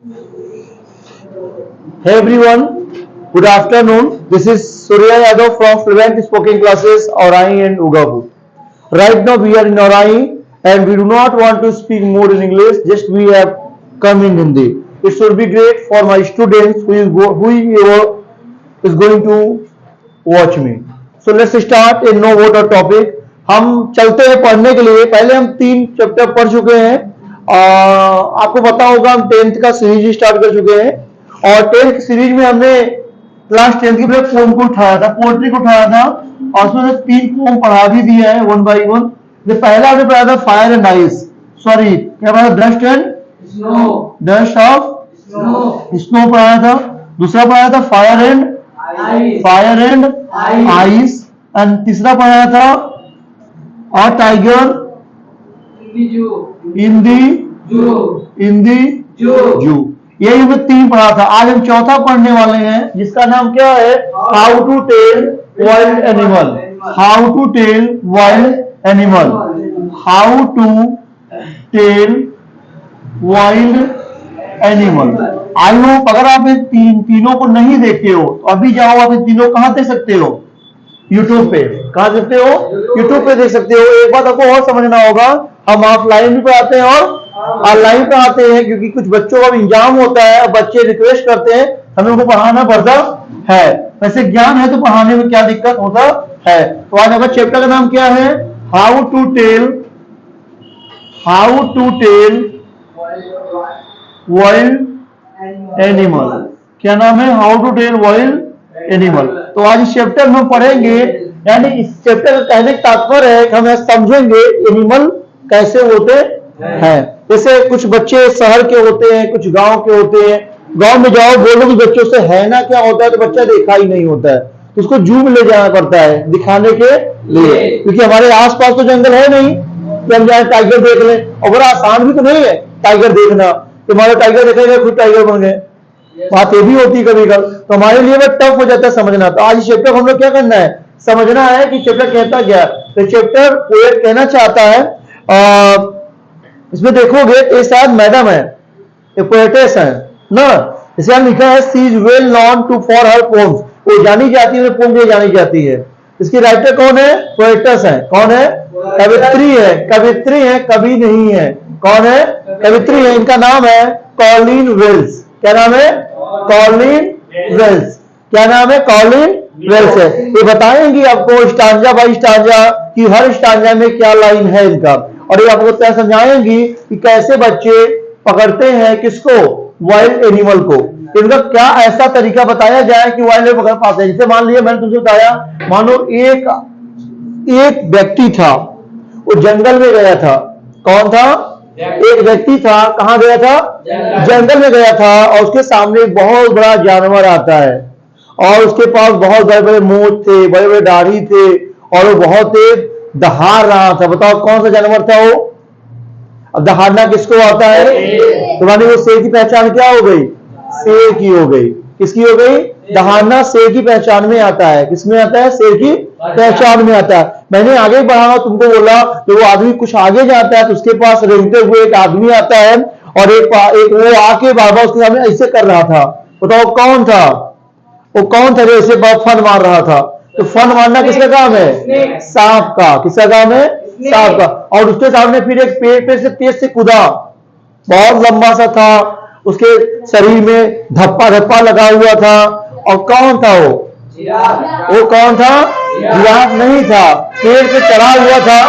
Hey everyone, good afternoon. This is Surya Yadav from Fluent Spoken Classes Orai and Ugapur. Right now we are in Orai and we do not want to speak more in English, just we have come in Hindi. It should be great for my students whoever is going to watch me. So let's start a no water topic. हम चलते हैं पढ़ने के लिए। पहले हम 3 chapter पढ़ चुके हैं। आपको पता होगा हम 10th का सीरीज स्टार्ट कर चुके हैं और 10th सीरीज में हमने क्लास 10th की पोएम को उठाया था, पोएट्री को उठाया था और उसमें से 3 पोएम पढ़ा भी दिया है वन बाई वन। जो पहला हमने पढ़ा था फायर एंड आइस, सॉरी क्या पढ़ा था, dust and snow, dust of snow पढ़ाया था। दूसरा पढ़ाया था फायर एंड आइस एंड तीसरा पढ़ाया था और टाइगर इन दी जू। यही हमें 3 पढ़ा था। आज हम चौथा पढ़ने वाले हैं जिसका नाम क्या है, how to tell wild animal. How to tell wild animal, how to tell wild animal. I hope अगर आप इन तीनों को नहीं देखते हो तो अभी जाओ, आप इन तीनों कहां देख सकते हो, यूट्यूब पे। कहां देखते हो, यूट्यूब पे देख सकते हो। एक बात आपको और समझना होगा, हम ऑफलाइन भी पढ़ाते हैं और ऑनलाइन पढ़ाते हैं क्योंकि कुछ बच्चों का एग्जाम होता है और बच्चे रिक्वेस्ट करते हैं हमें उनको पढ़ाना पड़ता है। वैसे ज्ञान है तो पढ़ाने में क्या दिक्कत होता है। तो आज हमारे चैप्टर का नाम क्या है, how to tell wild animal. क्या नाम है, how to tell wild animal. तो आज इस चैप्टर में पढ़ेंगे, यानी इस चैप्टर का कहने का तात्पर्य है कि हम समझेंगे एनिमल कैसे होते हैं। जैसे कुछ बच्चे शहर के होते हैं, कुछ गांव के होते हैं। गांव में जाओ बोलो कि बच्चों से है ना क्या होता है तो बच्चा देखा ही नहीं होता है, तो उसको जू में ले जाना पड़ता है दिखाने के लिए, क्योंकि हमारे आसपास तो जंगल है नहीं कि हम जाए टाइगर देख लें। और बड़ा आसान भी तो नहीं है टाइगर देखना, तुम्हारा टाइगर देखेगा खुद टाइगर बन गए, बात ये भी होती है कभी कभी। तो हमारे लिए वो टफ हो जाता है समझना। तो आज इस चैप्टर को हम लोग क्या करना है, समझना है कि चैप्टर कहता क्या। तो चैप्टर पोएट कहना चाहता है, इसमें देखोगे ये शायद मैडम है, ये पोएटेस है ना। इसमें लिखा है she is well known to for her poems, वो जानी जाती है, पोम भी जानी जाती है। इसकी राइटर कौन है, पोएटेस है। कौन है, कवित्री है। कवित्री है, कवि नहीं है। कौन है, कवित्री है। इनका नाम है कॉलिन वेल्स। क्या नाम है, कॉलिन वेल्स। क्या नाम है, कॉलिन वेल्स है। ये बताएंगे आपको स्टांजा बाई स्टांजा कि हर स्टांजा में क्या लाइन है इनका, और ये आपको क्या समझाएंगी कि कैसे बच्चे पकड़ते हैं किसको, वाइल्ड एनिमल को। इनका क्या ऐसा तरीका बताया जाए कि वाइल्ड एनिमल पकड़ पाते हैं। जैसे मान लीजिए मैंने तुमसे बताया, मानो एक व्यक्ति था, वो जंगल में गया था। कौन था, एक व्यक्ति था। कहां गया था, जंगल में गया था और उसके सामने एक बहुत बड़ा जानवर आता है और उसके पास बहुत बड़े बड़े मूंछ थे, बड़े बड़े दाढ़ी थे और वो बहुत तेज दहाड़ रहा था। बताओ कौन सा जानवर था वो। अब दहाड़ना किसको आता है, तुम्हारी वो शेर की पहचान क्या हो गई, शेर की हो गई। किसकी हो गई, दहाड़ना शेर की पहचान में आता है। किसमें आता है, शेर की पहचान में आता है। मैंने आगे बढ़ाना तुमको बोला, तो वो आदमी कुछ आगे जाता है तो उसके पास रेंगते हुए एक आदमी आता है और एक वो आके बार बार उसके सामने ऐसे कर रहा था। बताओ कौन था, वो कौन था जो ऐसे फन मार रहा था। तो फन मारना किसका काम है, सांप का। किसका काम है, सांप का। और उसके सामने फिर एक पेड़ पे से तेज से कूदा, बहुत लंबा सा था, उसके शरीर में धप्पा धप्पा लगा हुआ था। और कौन था वो कौन था, जिराफ नहीं था, पेड़ पे चढ़ा हुआ था,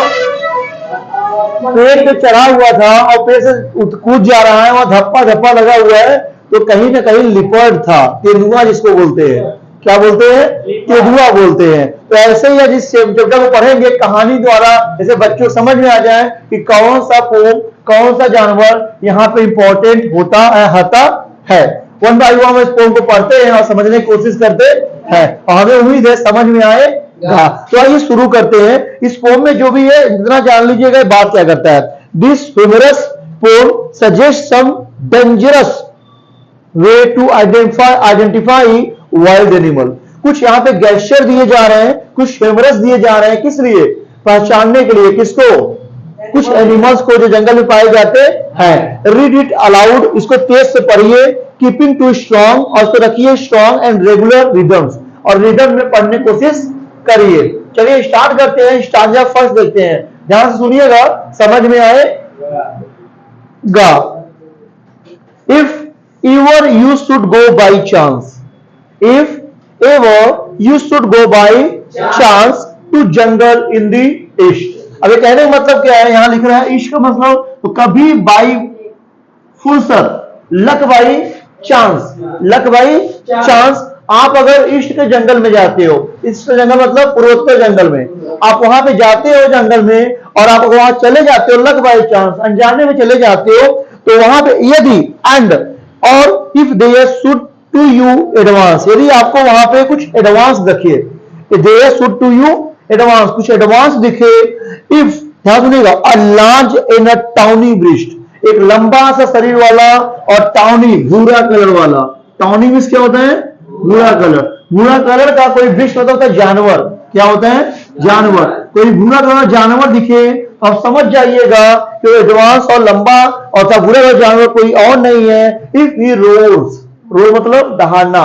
पेड़ पे चढ़ा हुआ था और पेड़ से कूद जा रहा है, वहां धप्पा धप्पा लगा हुआ है। तो कहीं ना कहीं लिपर्ड था, तेंदुआ जिसको बोलते हैं। क्या बोलते हैं, तेंदुआ बोलते हैं। तो ऐसे ही जिस चैप्टर को पढ़ेंगे कहानी द्वारा, जैसे बच्चों समझ में आ जाए कि कौन सा पोम, कौन सा जानवर यहाँ पे इंपॉर्टेंट होता है। वन बाई वन इस पोम को पढ़ते हैं और समझने की कोशिश करते हैं और हमें उम्मीद है समझ में आएगा। तो आइए शुरू करते हैं। इस पोम में जो भी है इतना जान लीजिएगा बात क्या करता है। This humorous poem suggest some dangerous way to identify wild animal. कुछ यहाँ पे गेस्चर दिए जा रहे हैं, कुछ ह्यूमरस दिए जा रहे हैं, किस लिए, पहचानने के लिए। किसको, कुछ एनिमल्स को जो जंगल में पाए जाते हैं। रीड इट अलाउड, इसको तेज से पढ़िए। कीपिंग टू स्ट्रॉन्ग, और इसको रखिए स्ट्रॉन्ग एंड रेगुलर रिदम्स, और रिदम में पढ़ने की कोशिश करिए। चलिए स्टार्ट करते हैं। स्टांजा फर्स्ट देखते हैं, ध्यान से सुनिएगा, समझ में आएगा। If ever you should go by chance, if ever you should go by chance to jungle in the east। अब ये कहने का मतलब क्या है, यहां लिख रहा है ईस्ट का मतलब तो कभी बाई फुर्सत, luck by chance, luck by chance आप अगर ईस्ट के जंगल में जाते हो, ईस्ट का जंगल मतलब पूर्वोत्तर जंगल में, आप वहां पे जाते हो जंगल में और आप वहां चले जाते हो लक बाई चांस, अनजाने में चले जाते हो, तो वहां पे यदि एंड और if there should to you advance, यदि आपको वहां पे कुछ एडवांस दिखे, there should to you advance, कुछ एडवांस दिखे। इफ, ध्यान सुनिएगा, a large in a tawny breast, एक लंबा सा शरीर वाला और टाउनी भूरा कलर वाला, टाउनी मींस क्या होता है, भूरा कलर, भूरा कलर का कोई ब्रिस्ट होता है जानवर, क्या होता है, जानवर, कोई भूरा कलर जानवर दिखे आप समझ जाइएगा कि एडवांस और लंबा और था भूरा कलर जानवर कोई और नहीं है। इफ ही रोज, रोज मतलब दहाड़ना,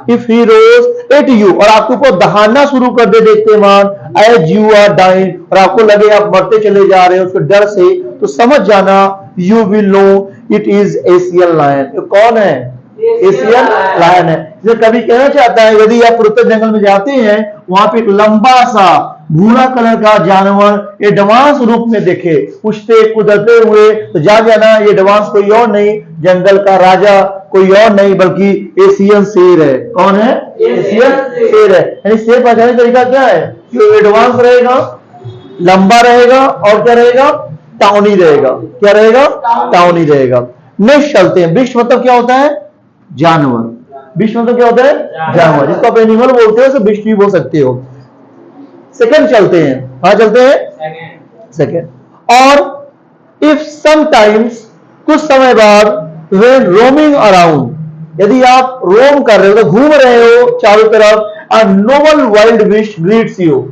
if he roars at you, और आपके ऊपर दहाड़ना शुरू कर दे देखते मान, एज यू आर डाइंग, और आपको लगे आप मरते चले जा रहे हो उसके डर से, तो समझ जाना you will know it is Asian lion. ये कौन है, एशियन लायन है। जो कभी कहना चाहता है यदि आप पूर्वोत्तर जंगल में जाते हैं वहां पे एक लंबा सा भूरा कलर का जानवर एडवांस रूप में देखे उछते कूदते हुए, तो जा जाना ये एडवांस कोई और नहीं, जंगल का राजा कोई और नहीं बल्कि एशियन शेर है। कौन है, एशियन शेर है। यानी शेर पहचानने का तरीका क्या है, जो एडवांस रहेगा, लंबा रहेगा और क्या रहेगा, टाउनी रहेगा, क्या रहेगा, टाउनी रहेगा। नेक्स्ट चलते हैं। बिस्ट मतलब क्या होता है, जानवर, बिस्ट मतलब क्या होता है, जानवर, जिसको आप एनिमल बोलते हो, बिस्ट भी बोल सकते हो। सेकंड चलते हैं, हाँ चलते हैं सेकंड। और इफ समटाइम्स, कुछ समय बाद, व्हेन रोमिंग अराउंड, यदि आप रोम कर रहे हो, तो घूम रहे हो चारों तरफ, a noble wild beast greets you,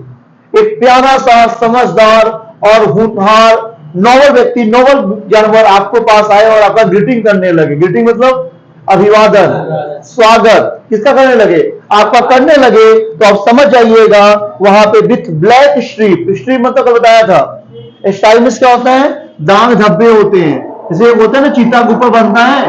एक प्यारा सा समझदार और होनहार नोबल व्यक्ति, नोबल जानवर आपको पास आए और आपका ग्रीटिंग करने लगे। ग्रीटिंग मतलब अभिवादन, स्वागत किसका करने लगे, आपका करने लगे, तो आप समझ जाइएगा वहां पे विथ ब्लैक स्ट्रीप, स्ट्रीप मतलब बताया था, स्ट्राइप में क्या होता है, दाग धब्बे होते हैं, जैसे होता है ना चीता के ऊपर बनता है,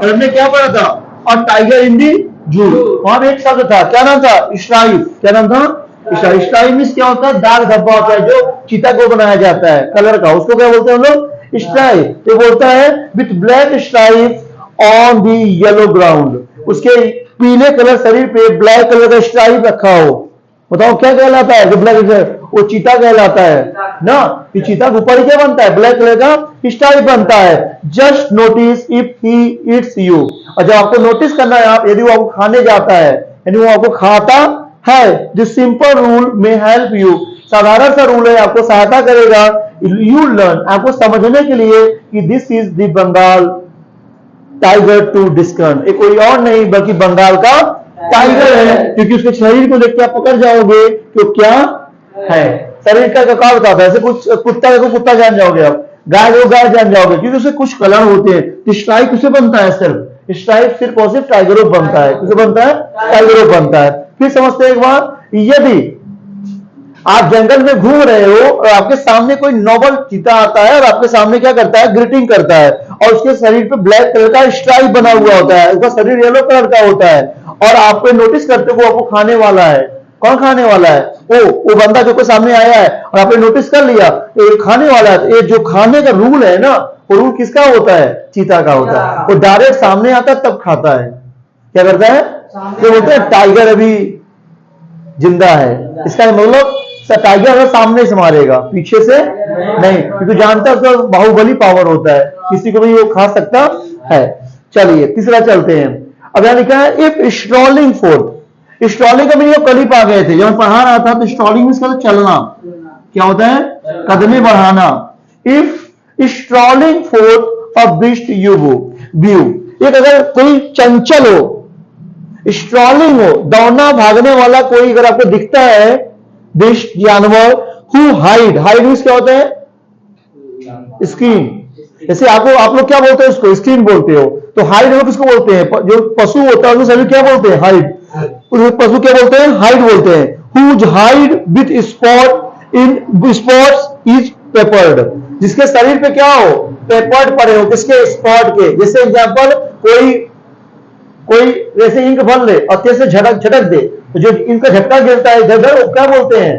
हमने क्या पढ़ा था, और टाइगर इन दी जू, वहां पे एक शब्द था, क्या नाम था, स्ट्राइप, क्या नाम था, स्ट्राइप। स्ट्राइप में क्या होता है, दाग धब्बा होता है जो चीता को बनाया जाता है कलर का, उसको क्या बोलते हैं हम लोग, स्ट्राइप। ये बोलता है with black stripe on the yellow ground, उसके पीले कलर शरीर पे ब्लैक कलर का स्ट्राइप रखा हो, बताओ क्या कहलाता है, जो ब्लैक, वो चीता कहलाता है ना, ये चीता के ऊपर क्या बनता है, ब्लैक कलर का स्ट्राइप बनता है। Just notice if he it's you, और जब आपको नोटिस करना है, आप यदि वो आपको खाने जाता है, यानी वो आपको खाता है, दिस सिंपल रूल में हेल्प यू, साधारण सा रूल है, आपको सहायता करेगा, यू लर्न, आपको समझने के लिए कि this is the Bengal tiger to discern, ये कोई और नहीं बल्कि बंगाल का टाइगर है, क्योंकि उसके शरीर को देख के आप पकड़ जाओगे कि क्या है, शरीर का क्या बताता है, ऐसे कुछ कुत्ता को कुत्ता जान जाओगे आप, गाय को गाय जान जाओगे, क्योंकि उससे कुछ कलर होते हैं। तो स्ट्राइप किसे बनता है, सिर्फ स्ट्राइप सिर्फ और सिर्फ टाइगरों बनता है, किसे बनता है, टाइगरों बनता है। फिर समझते हैं एक बार, यदि आप जंगल में घूम रहे हो और आपके सामने कोई नोबल चीता आता है और आपके सामने क्या करता है, ग्रीटिंग करता है, और उसके शरीर पे ब्लैक कलर का स्ट्राइप बना हुआ होता है, उसका शरीर येलो कलर का होता है, और आपको नोटिस करते हो आपको खाने वाला है, कौन खाने वाला है, वो बंदा जो कोई सामने आया है और आपने नोटिस कर लिया ये खाने वाला है। ये जो खाने का रूल है ना, वो रूल किसका होता है, चीता का होता है, वो डायरेक्ट सामने आता है तब खाता है, क्या करता है, ये बोलते हैं टाइगर अभी जिंदा है, इसका मतलब टाइगर अगर सामने से मारेगा, पीछे से नहीं, क्योंकि जानता है उसका बाहुबली पावर होता है, किसी को भी वो खा सकता है। चलिए तीसरा चलते हैं। अब यहां लिखा है इफ स्ट्रॉलिंग फोर्थ, स्ट्रॉलिंग का मीनिंग कल ही पा गए थे जब मैं पढ़ा रहा था, तो स्ट्रॉलिंग में चलना क्या होता है, कदमें बढ़ाना। If strolling forth of beast you view, एक अगर कोई चंचल हो, स्ट्रॉलिंग हो, दौड़ना भागने वाला कोई अगर आपको दिखता है, बिस्ट जानवर हु हाइड, हाइड मीन्स क्या होता है? स्क्रीन। जैसे आप लोग क्या बोलते हैं उसको? स्क्रीन बोलते हो। तो हाइड वो किसको बोलते हैं? जो पशु होता है उसको सभी क्या बोलते हैं? हाइड। पशु क्या बोलते हैं? हाइड बोलते हैं। Whose hide with spot in spots is peppered, जिसके शरीर पे क्या हो? पेपर्ड पड़े हो। किसके? स्पॉट के। जैसे एग्जांपल, कोई वैसे इंक भर ले और तेज से झटक दे, तो जो इंक का झटका गिरता है इधर उधर, वो क्या बोलते हैं?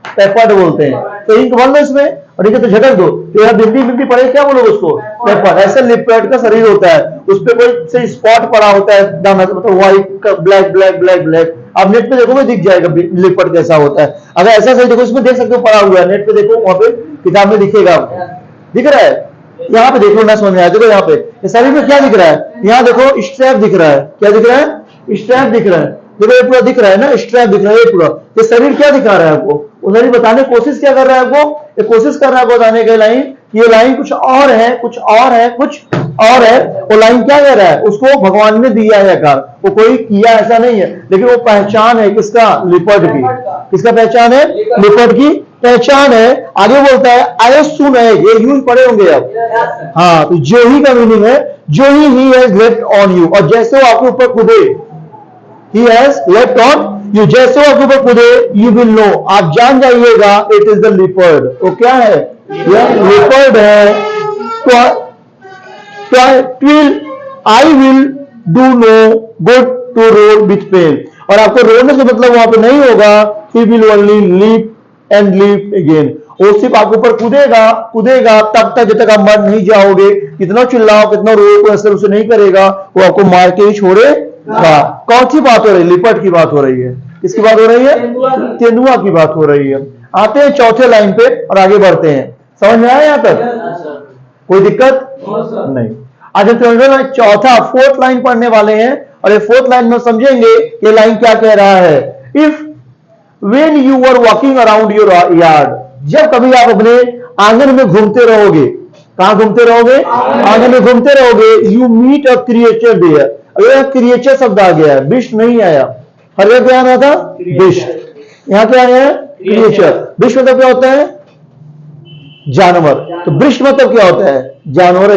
पेपर्ड बोलते हैं। तो इंक भर लो इसमें और नीचे तो झटक दो, तो यहाँ बिंदी बिंदी पड़े, क्या बोलोगे उसको? पेपर। ऐसे लिपर्ड का शरीर होता है, उस पर कोई से स्पॉट पड़ा होता है, दाना मतलब white black black black black. आप नेट पे देखोगे दिख जाएगा लिपर्ड कैसा होता है। अगर ऐसा सही देखो, इसमें देख सकते हो पड़ा हुआ है, नेट पे देखो, वहां पे किताब में दिखेगा। दिख रहा है? यहाँ पे देखो ना, समझ में आया? देखो यहाँ पे शरीर में क्या दिख रहा है? यहाँ देखो स्ट्रैप दिख रहा है। क्या दिख रहा है? स्ट्रैप दिख रहा है। देखो ये पूरा दिख रहा है ना, स्ट्रैप दिख रहा है ये पूरा। ये शरीर क्या दिखा रहा है आपको? वो शरीर बताने की कोशिश क्या कर रहा है आपको? ये कोशिश कर रहा है बताने के लाइन, ये लाइन कुछ और है, कुछ और है, कुछ और है। वो लाइन क्या कह रहा है? उसको भगवान ने दिया है आकार, वो कोई किया ऐसा नहीं है, लेकिन वो पहचान है किसका? लिपर्ड की। किसका पहचान है? लिपर्ड की पहचान है। आगे बोलता है आई सुन है, ये यूज पढ़े होंगे आप। हाँ, तो जो ही का मीनिंग है, जो he has left on you, और जैसे वो आपके ऊपर कूदे, he has left on you, जैसे वो आपके ऊपर कूदे, यू विल नो, आप जान जाइएगा, इट इज द लिपर्ड। तो क्या है? यह लिपर्ड है। तो I will do no good to roll with pain, और आपको रोने से मतलब वहां पे नहीं होगा। He will only leap and leap again, वो सिर्फ आपके ऊपर कूदेगा तब तक जब तक आप मर नहीं जाओगे। कितना चिल्लाओ, कितना रो, कोई असर उसे नहीं करेगा, वो आपको मार के ही छोड़ेगा। कौन सी बात हो रही है? लिपर्ड की बात हो रही है। किसकी बात हो रही है? तेंदुआ की बात हो रही है। आते हैं चौथे लाइन पे और आगे बढ़ते हैं। समझ में आया यहां तक? कोई दिक्कत नहीं। आज हम चौथा फोर्थ लाइन पढ़ने वाले हैं, और ये फोर्थ लाइन में समझेंगे ये लाइन क्या कह रहा है। If When you were walking around your yard, जब कभी आप अपने आंगन में घूमते रहोगे, कहां घूमते रहोगे? आंगन में घूमते रहोगे, you meet a creature there। अगर क्रिएचर शब्द आ गया है, बिस्ट नहीं आया। हर जगह क्या आना था? बिस्ट। यहां क्या आया है? क्रिएचर। बिस्ट मतलब क्या होता है? जानवर। तो बिस्ट मतलब क्या होता है? जानवर।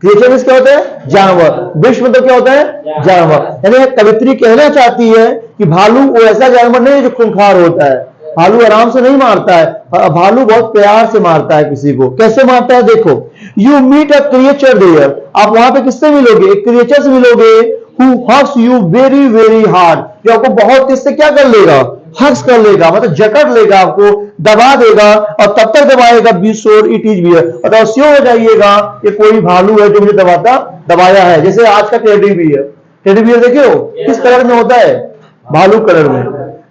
क्रिएचर मींस क्या होता है? जानवर। बिस्ट मतलब क्या होता है? जानवर। यानी कवित्री कहना चाहती है कि भालू वो ऐसा जानवर नहीं है जो खूंखार होता है। भालू आराम से नहीं मारता है, भालू बहुत प्यार से मारता है किसी को। कैसे मारता है देखो, you meet a creature there, आप वहां पे किससे मिलोगे? एक क्रिएचर से मिलोगे, who hugs you very very hard, जो आपको बहुत तेज से क्या कर लेगा? हग्स कर लेगा, मतलब जकड़ लेगा, आपको दबा देगा, और तब तक दबाएगा be sure it is bear, और श्योर हो जाइएगा ये कोई भालू है जो मुझे दबाया है। जैसे आज का टेडी बियर, टेडी बियर देखे हो किस कलर में होता है? भालू कलर में।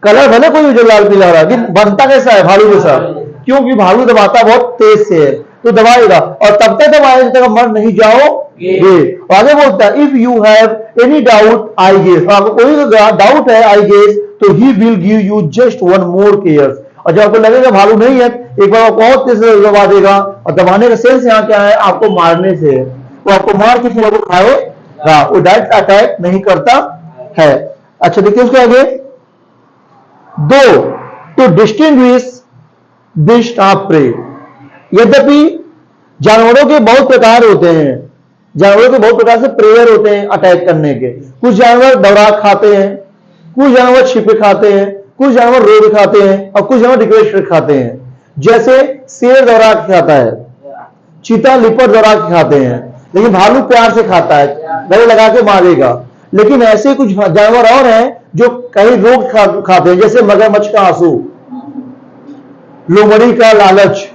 कलर भले कोई जो लाल पीला रहा, लेकिन बनता कैसा है? भालू जैसा। क्योंकि भालू दबाता बहुत तेज से है, तो दबाएगा, और तब तक दबाएगा जब तक मर नहीं जाओगे। आगे बोलता है if you have any doubt I guess, आपको कोई डाउट है आई गेस, तो he will give you just one more care, और जब आपको लगेगा भालू नहीं है, एक बार बहुत तेज से दबा देगा, और दबाने का सेंस यहाँ क्या है? आपको मारने से है। वो आपको मार के फिर आपको खाएगा, वो डायरेक्ट अटैक नहीं करता है। अच्छा देखिए उसके आगे, दो to distinguish beast of prey, यद्यपि जानवरों के बहुत प्रकार होते हैं, जानवरों के बहुत प्रकार से प्रेयर होते हैं अटैक करने के। कुछ जानवर दौराक खाते हैं, कुछ जानवर छिपे खाते हैं, कुछ जानवर रोड खाते हैं, और कुछ जानवर रिक्वेस्ट खाते हैं। जैसे शेर दौराक खाता है, चीता लिपर दौराक खाते हैं, लेकिन भालू प्यार से खाता है, गले लगा के मारेगा। लेकिन ऐसे कुछ जानवर और हैं जो कई रोग खाते हैं, जैसे मगरमच्छ का आंसू, लोमड़ी का लालच,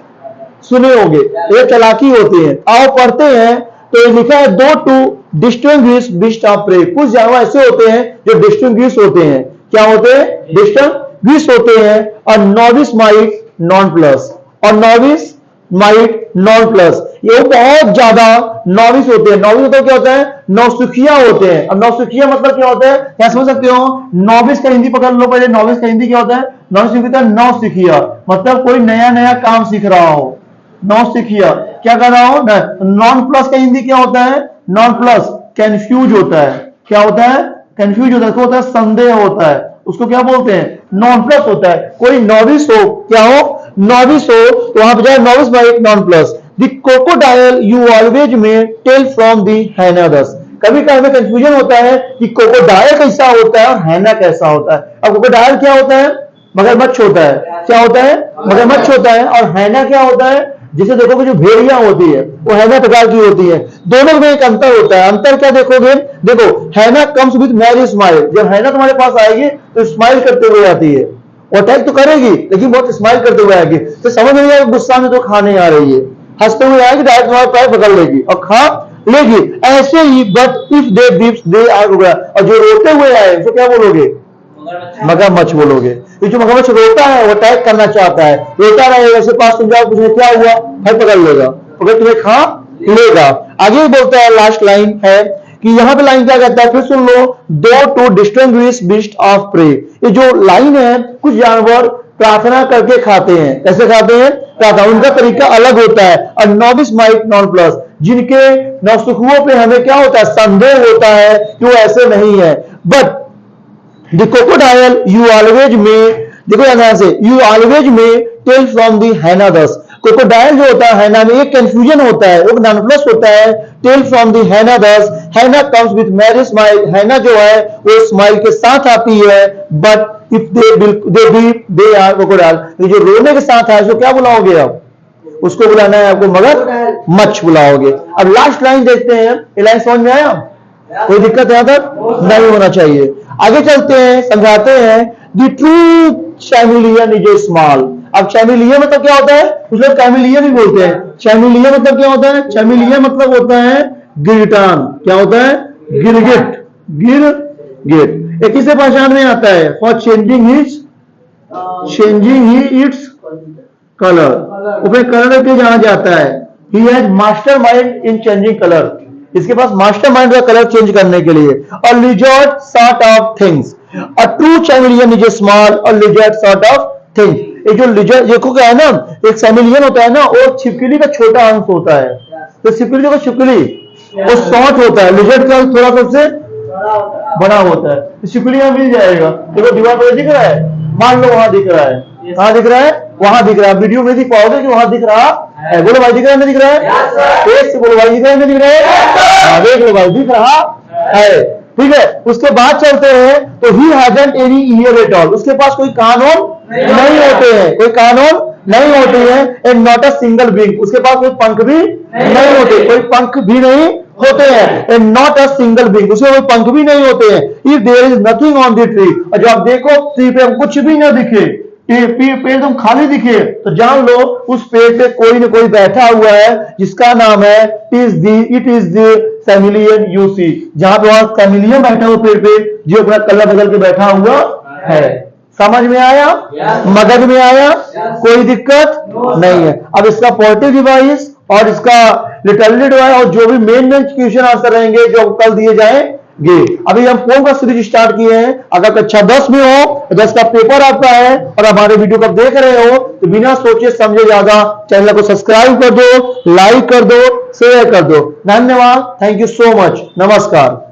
सुने होंगे, ये चालाकी होती है। आओ पढ़ते हैं, तो ये लिखा है दो to distinguish beast of prey, कुछ जानवर ऐसे होते हैं जो डिस्टिंग्विश होते हैं। क्या होते हैं? डिस्टिंग्विश होते हैं। और नॉविस माइट नॉन प्लस, और नॉविस माइट नॉन प्लस, ये बहुत ज्यादा नॉविस होते हैं। नॉविस मतलब क्या होता है? नौसिखिया होते हैं। अब नौसिखिया मतलब क्या होता है? क्या समझ सकते हो? नॉविस का हिंदी पकड़ लो पहले, नॉविस का हिंदी क्या होता है? नौसिखिया मतलब कोई नया नया काम सीख रहा हो। नौसिखिया क्या कर रहा हो? नॉन प्लस का हिंदी क्या होता है? नॉन प्लस कंफ्यूज होता है। क्या होता है? कंफ्यूज होता है, उसको होता है संदेह होता है, उसको क्या बोलते हैं? नॉन प्लस होता है। कोई नॉविस हो, क्या हो? नॉविस हो तो वहां पर जाए novice bye non plus. The crocodile you always में टेल फ्रॉम द हाइनादस। कभी कभी हमें कंफ्यूजन होता है कि क्रोकोडाइल कैसा होता है और हाइना कैसा होता है। अब क्रोकोडाइल क्या होता है? मगरमच्छ होता है। क्या होता है? मगरमच्छ होता है। और हाइना क्या होता है? जिसे देखोगे जो भेड़िया होती है वो हैना प्रकार की होती है। दोनों में एक अंतर होता है। अंतर क्या देखोगे? देखो हैना कम्स विद मैरी स्माइल। जब हैना तुम्हारे पास आएगी तो स्माइल करते हुए आती है, वो अटैक तो करेगी लेकिन बहुत स्माइल करते हुए आएगी। तो समझ नहीं आएगा गुस्सा में तो खाने आ रही है, हंसते हुए आएगी, डायरेक्ट तुम्हारे पैर पकड़ लेगी और खा लेगी। ऐसे ही but if they weeps they are, और जो रोते हुए आए तो क्या बोलोगे? मगरमच्छ बोलोगे। ये जो मगरमच्छ रोता है वो अटैक करना चाहता है, रोता रहेगा, उसके पास तुम जाओ पूछने क्या हुआ, भाई पकड़ लेगा, पकड़ तुम्हें खा लेगा। आगे बोलता है, लास्ट लाइन है कि यहां पे लाइन क्या कहता है, फिर सुन लो, दो to distinguish beast of prey. ये जो लाइन है, कुछ जानवर प्रार्थना करके खाते हैं। कैसे खाते हैं? प्रार्थना, उनका तरीका अलग होता है। और नॉविस माइट नॉन प्लस, जिनके नौसिखुओं पे हमें क्या होता है? संदेह होता है कि वो ऐसे नहीं है। But the crocodile you always में, देखो यहां से, यू ऑलवेज में टेल फ्रॉम द हाइनादस। क्रोकोडाइल जो होता है हैना में एक कंफ्यूजन होता है, वो नॉन प्लस होता है। टेल फ्रॉम द हाइनादस, हैना कम्स विद मैरी स्माइल। हैना जो है वो स्माइल के साथ आती है। But if they are crocodile, ये जो रोने के साथ है उसको क्या बुलाओगे आप? उसको बुलाना है आपको मगर मच्छ बुलाओगे। अब लास्ट लाइन देखते हैं, ये लाइन समझ में आया? कोई दिक्कत यहां तक नहीं होना चाहिए। आगे चलते हैं, समझाते हैं। The true chameleon is a small. अब चैमिलियन मतलब क्या होता है? कुछ लोग कैमिलियन भी बोलते हैं। चैमिलियन मतलब क्या होता है? चैमिलियन मतलब होता है गिरगिटान। क्या होता है? गिरगिट, गिरगिट। एक किसे पहचान में आता है? For changing he its colour, अपने कलर पे जहां जाता है। He has mastermind in changing colour, इसके पास मास्टर माइंड का कलर चेंज करने के लिए। और lizard sort of things, a true chameleon is a small और लिजर्ड सॉर्ट ऑफ थिंग्स। ये जो लिजर्ड देखो क्या है ना, एक चैमिलियन होता है ना, वो छिपकली का छोटा अंश होता है। तो छिपकली को छिपकली वो शॉर्ट होता है, लिजर्ड का थोड़ा सा उससे बड़ा होता है। तो छिपकली में मिल जाएगा। देखो दीवार पर दिख रहा है, मान लो वहां दिख रहा है, कहां दिख रहा है? वहां दिख रहा है। वीडियो में दिख पाओगे कि वहां दिख रहा है। बोलो भाई दिख रहा है, नहीं दिख रहा है? तेज से बोलो भाई दिख रहा है, नहीं दिख रहा है? देख लो भाई दिख रहा है, ठीक है। उसके बाद चलते हैं तो he hasn't any year at all, उसके पास कोई कानून नहीं होते हैं, कोई कानून नहीं होते हैं। And not a single wing, उसके पास कोई पंख भी नहीं होते, कोई पंख भी नहीं होते हैं। And not a single wing, उसके कोई पंख भी नहीं होते हैं। If there is nothing on the tree, और जब आप देखो ट्री पे कुछ भी ना दिखे, पेड़ एकदम खाली दिखे, तो जान लो उस पेड़ पे कोई ना कोई बैठा हुआ है, जिसका नाम है it is the chameleon you see. जहां पे वहां कैमिलियन बैठा हुआ पेड़ पे, जो अपना कलर बदल के बैठा हुआ है। समझ में आया? मदद में आया? कोई दिक्कत नहीं है। अब इसका पॉजिटिव डिवाइस और इसका लिटरली डिवाइस और जो भी मेन क्वेश्चन आंसर रहेंगे जो कल दिए जाएंगे। अभी हम पोम का सीरीज स्टार्ट किए हैं। अगर कक्षा 10 में हो, 10 का पेपर आपका है और हमारे वीडियो को देख रहे हो, तो बिना सोचे समझे ज्यादा चैनल को सब्सक्राइब कर दो, लाइक कर दो, शेयर कर दो। धन्यवाद, थैंक यू सो मच, नमस्कार।